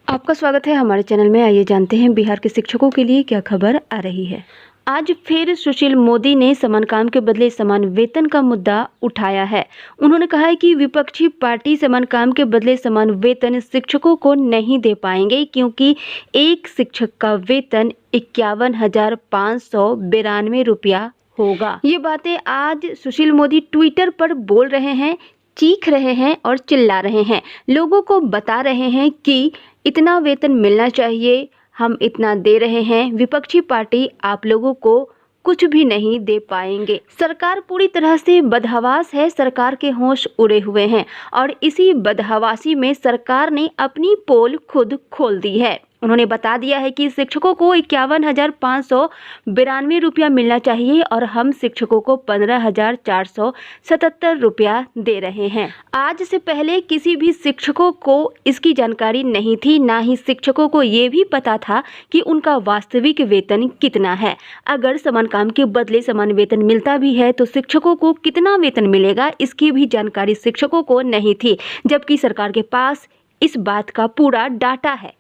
आपका स्वागत है हमारे चैनल में। आइए जानते हैं बिहार के शिक्षकों के लिए क्या खबर आ रही है। आज फिर सुशील मोदी ने समान काम के बदले समान वेतन का मुद्दा उठाया है। उन्होंने कहा है कि विपक्षी पार्टी समान काम के बदले समान वेतन शिक्षकों को नहीं दे पाएंगे, क्योंकि एक शिक्षक का वेतन 51,592 रुपया होगा। ये बातें आज सुशील मोदी ट्विटर पर बोल रहे हैं, चीख रहे हैं और चिल्ला रहे हैं। लोगों को बता रहे हैं कि इतना वेतन मिलना चाहिए, हम इतना दे रहे हैं, विपक्षी पार्टी आप लोगों को कुछ भी नहीं दे पाएंगे। सरकार पूरी तरह से बदहवास है, सरकार के होश उड़े हुए हैं और इसी बदहवासी में सरकार ने अपनी पोल खुद खोल दी है। उन्होंने बता दिया है कि शिक्षकों को 51,592 रुपया मिलना चाहिए और हम शिक्षकों को 15,477 रुपया दे रहे हैं। आज से पहले किसी भी शिक्षकों को इसकी जानकारी नहीं थी, ना ही शिक्षकों को ये भी पता था कि उनका वास्तविक वेतन कितना है। अगर समान काम के बदले समान वेतन मिलता भी है तो शिक्षकों को कितना वेतन मिलेगा, इसकी भी जानकारी शिक्षकों को नहीं थी, जबकि सरकार के पास इस बात का पूरा डाटा है।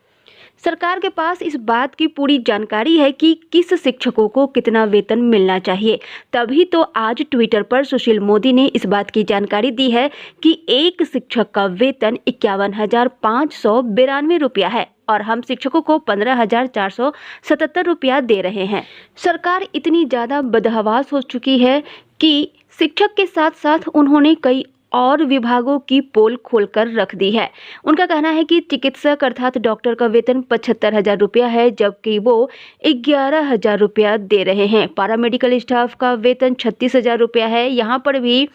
सरकार के पास इस बात की पूरी जानकारी है कि किस शिक्षकों को कितना वेतन मिलना चाहिए। तभी तो आज ट्विटर पर सुशील मोदी ने इस बात की जानकारी दी है कि एक शिक्षक का वेतन 51,592 रुपया है और हम शिक्षकों को 15,477 रुपया दे रहे हैं। सरकार इतनी ज़्यादा बदहवास हो चुकी है कि शिक्षक के साथ साथ उन्होंने कई और विभागों की पोल खोलकर रख दी है। उनका कहना है कि चिकित्सक अर्थात डॉक्टर का वेतन 75,000 रुपया है, जबकि वो 11,000 रुपया दे रहे हैं। पैरामेडिकल स्टाफ का वेतन 36,000 रुपया है, यहाँ पर भी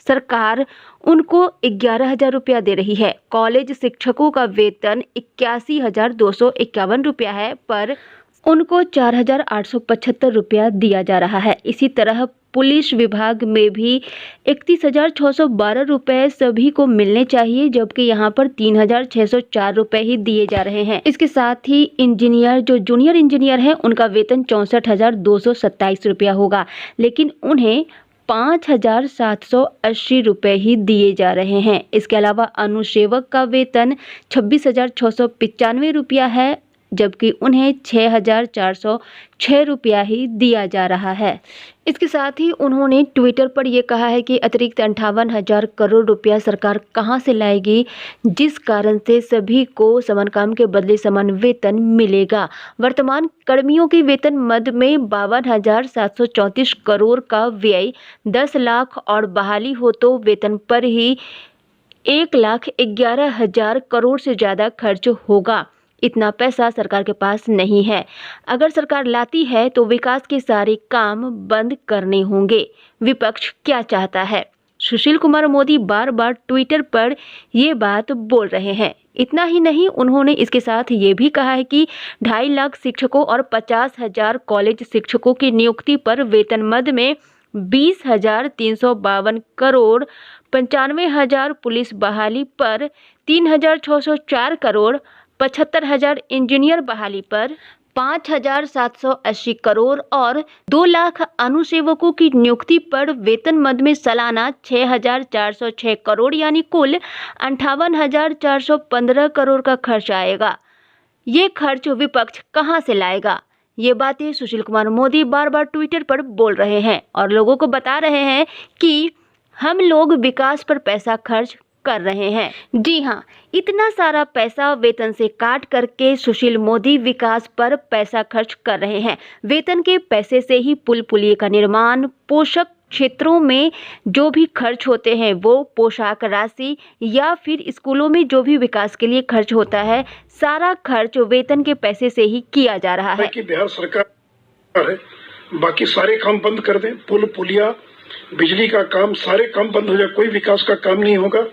सरकार उनको 11,000 रुपया दे रही है। कॉलेज शिक्षकों का वेतन 81,251 रुपया है, पर उनको 4,875 रुपया दिया जा रहा है। इसी तरह पुलिस विभाग में भी 31,612 रुपये सभी को मिलने चाहिए, जबकि यहाँ पर 3,604 रुपये ही दिए जा रहे हैं। इसके साथ ही इंजीनियर, जो जूनियर इंजीनियर हैं, उनका वेतन 64,227 रुपया होगा, लेकिन उन्हें 5,780 रुपये ही दिए जा रहे हैं। इसके अलावा अनुसेवक का वेतन 26,695 रुपया है, जबकि उन्हें 6,406 रुपया ही दिया जा रहा है। इसके साथ ही उन्होंने ट्विटर पर यह कहा है कि अतिरिक्त 58,000 करोड़ रुपया सरकार कहां से लाएगी, जिस कारण से सभी को समान काम के बदले समान वेतन मिलेगा। वर्तमान कर्मियों के वेतन मद में 52,734 करोड़ का व्यय 10 लाख और बहाली हो तो वेतन पर ही 1,11,000 करोड़ से ज़्यादा खर्च होगा। इतना पैसा सरकार के पास नहीं है। अगर सरकार लाती है तो विकास के सारे काम बंद करने होंगे। विपक्ष क्या चाहता है? सुशील कुमार मोदी बार बार ट्विटर पर ये बात बोल रहे हैं। इतना ही नहीं, उन्होंने इसके साथ ये भी कहा है कि 2.5 लाख शिक्षकों और 50,000 कॉलेज शिक्षकों की नियुक्ति पर वेतन मद में 20,352 करोड़, 95,000 पुलिस बहाली पर 3,604 करोड़, 75,000 इंजीनियर बहाली पर 5,780 करोड़ और 2 लाख अनुसेवकों की नियुक्ति पर वेतन मद में सालाना 6,406 करोड़ यानी कुल 58,415 करोड़ का खर्च आएगा। ये खर्च विपक्ष कहां से लाएगा? ये बातें सुशील कुमार मोदी बार बार ट्विटर पर बोल रहे हैं और लोगों को बता रहे हैं कि हम लोग विकास पर पैसा खर्च कर रहे हैं। जी हाँ, इतना सारा पैसा वेतन से काट करके सुशील मोदी विकास पर पैसा खर्च कर रहे हैं। वेतन के पैसे से ही पुल पुलिये का निर्माण, पोषक क्षेत्रों में जो भी खर्च होते हैं वो पोशाक राशि या फिर स्कूलों में जो भी विकास के लिए खर्च होता है, सारा खर्च वेतन के पैसे से ही किया जा रहा है। कि बिहार सरकार है, बाकी सारे काम बंद कर दें, पुल पुलिया, बिजली का काम, सारे काम बंद हो जाए, कोई विकास का काम नहीं होगा।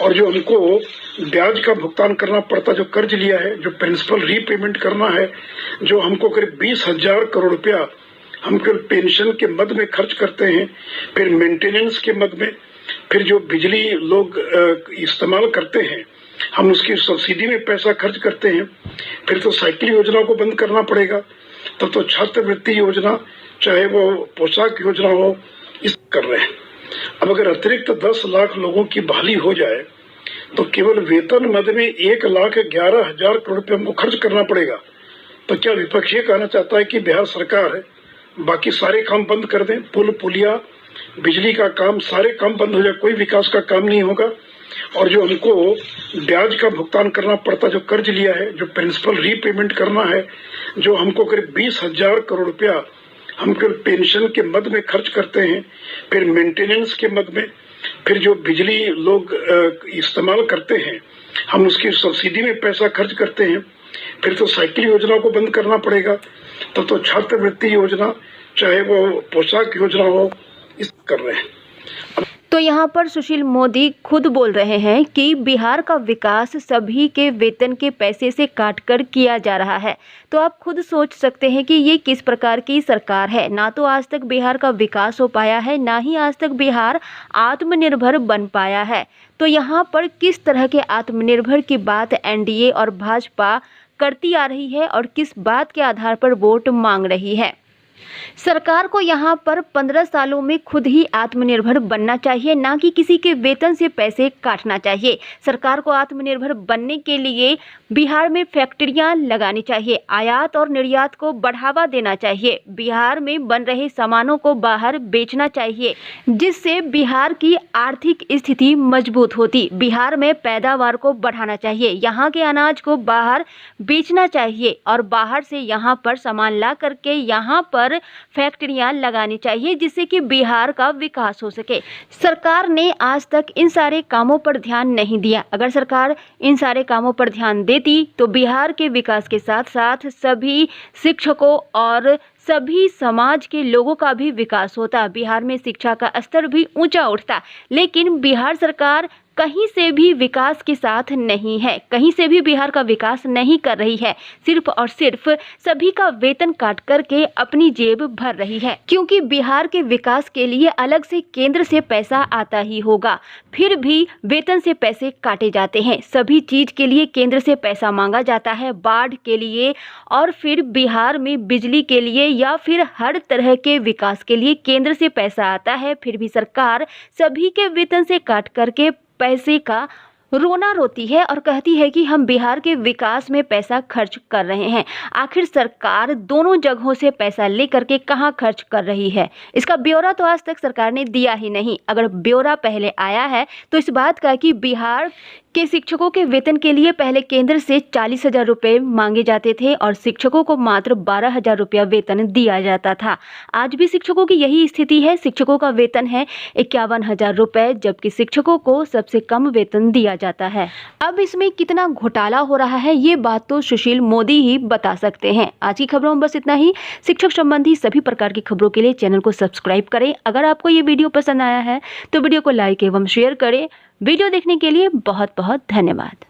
और जो उनको ब्याज का भुगतान करना पड़ता, जो कर्ज लिया है, जो प्रिंसिपल रीपेमेंट करना है, जो हमको करीब 20,000 करोड़ रुपया हम पेंशन के मद में खर्च करते हैं, फिर मेंटेनेंस के मद में, फिर जो बिजली लोग इस्तेमाल करते हैं हम उसकी सब्सिडी में पैसा खर्च करते हैं, फिर तो साइकिल योजना को बंद करना पड़ेगा, तब तो छात्रवृत्ति योजना, चाहे वो पोशाक योजना हो, इस कर रहे हैं। अब अगर अतिरिक्त 10 लाख लोगों की बहाली हो जाए तो केवल वेतन मद में 1,11,000 करोड़ रुपए हमको खर्च करना पड़ेगा। तो क्या विपक्ष ये कहना चाहता है कि बिहार सरकार है बाकी सारे काम बंद कर दें, पुल पुलिया बिजली का काम सारे काम बंद हो जाए, कोई विकास का काम नहीं होगा, और जो हमको ब्याज का भुगतान करना पड़ता, जो कर्ज लिया है, जो प्रिंसिपल रीपेमेंट करना है, जो हमको करीब 20,000 करोड़ रुपया हम पेंशन के मद में खर्च करते हैं, फिर मेंटेनेंस के मद में, फिर जो बिजली लोग इस्तेमाल करते हैं हम उसकी सब्सिडी में पैसा खर्च करते हैं, फिर तो साइकिल योजना को बंद करना पड़ेगा, तो छात्रवृत्ति योजना चाहे वो पोशाक योजना हो, इस कर रहे हैं। तो यहाँ पर सुशील मोदी खुद बोल रहे हैं कि बिहार का विकास सभी के वेतन के पैसे से काटकर किया जा रहा है। तो आप खुद सोच सकते हैं कि ये किस प्रकार की सरकार है। ना तो आज तक बिहार का विकास हो पाया है, ना ही आज तक बिहार आत्मनिर्भर बन पाया है। तो यहाँ पर किस तरह के आत्मनिर्भर की बात एनडीए और भाजपा करती आ रही है और किस बात के आधार पर वोट मांग रही है। सरकार को यहाँ पर 15 सालों में खुद ही आत्मनिर्भर बनना चाहिए, ना कि किसी के वेतन से पैसे काटना चाहिए। सरकार को आत्मनिर्भर बनने के लिए बिहार में फैक्ट्रियां लगानी चाहिए, आयात और निर्यात को बढ़ावा देना चाहिए, बिहार में बन रहे सामानों को बाहर बेचना चाहिए, जिससे बिहार की आर्थिक स्थिति मजबूत होती। बिहार में पैदावार को बढ़ाना चाहिए, यहाँ के अनाज को बाहर बेचना चाहिए और बाहर से यहाँ पर सामान ला करके यहाँ पर फैक्ट्रियां लगानी चाहिए, जिससे कि बिहार का विकास हो सके। सरकार ने आज तक इन सारे कामों पर ध्यान नहीं दिया। अगर सरकार इन सारे कामों पर ध्यान देती तो बिहार के विकास के साथ साथ सभी शिक्षकों और सभी समाज के लोगों का भी विकास होता, बिहार में शिक्षा का स्तर भी ऊंचा उठता। लेकिन बिहार सरकार कहीं से भी विकास के साथ नहीं है, कहीं से भी बिहार का विकास नहीं कर रही है, सिर्फ और सिर्फ सभी का वेतन काट करके अपनी जेब भर रही है। क्योंकि बिहार के विकास के लिए अलग से केंद्र से पैसा आता ही होगा, फिर भी वेतन से पैसे काटे जाते हैं। सभी चीज के लिए केंद्र से पैसा मांगा जाता है, बाढ़ के लिए और फिर बिहार में बिजली के लिए या फिर हर तरह के विकास के लिए केंद्र से पैसा आता है, फिर भी सरकार सभी के वेतन से काट करके पैसे का रोना रोती है और कहती है कि हम बिहार के विकास में पैसा खर्च कर रहे हैं। आखिर सरकार दोनों जगहों से पैसा लेकर के कहां खर्च कर रही है, इसका ब्यौरा तो आज तक सरकार ने दिया ही नहीं। अगर ब्यौरा पहले आया है तो इस बात का कि बिहार के शिक्षकों के वेतन के लिए पहले केंद्र से 40,000 रुपये मांगे जाते थे और शिक्षकों को मात्र 12,000 रुपया वेतन दिया जाता था। आज भी शिक्षकों की यही स्थिति है। शिक्षकों का वेतन है 51,000 रुपये, जबकि शिक्षकों को सबसे कम वेतन दिया जाता है। अब इसमें कितना घोटाला हो रहा है ये बात तो सुशील मोदी ही बता सकते हैं। आज की खबरों में बस इतना ही। शिक्षक संबंधी सभी प्रकार की खबरों के लिए चैनल को सब्सक्राइब करें। अगर आपको ये वीडियो पसंद आया है तो वीडियो को लाइक एवं शेयर करें। वीडियो देखने के लिए बहुत बहुत धन्यवाद।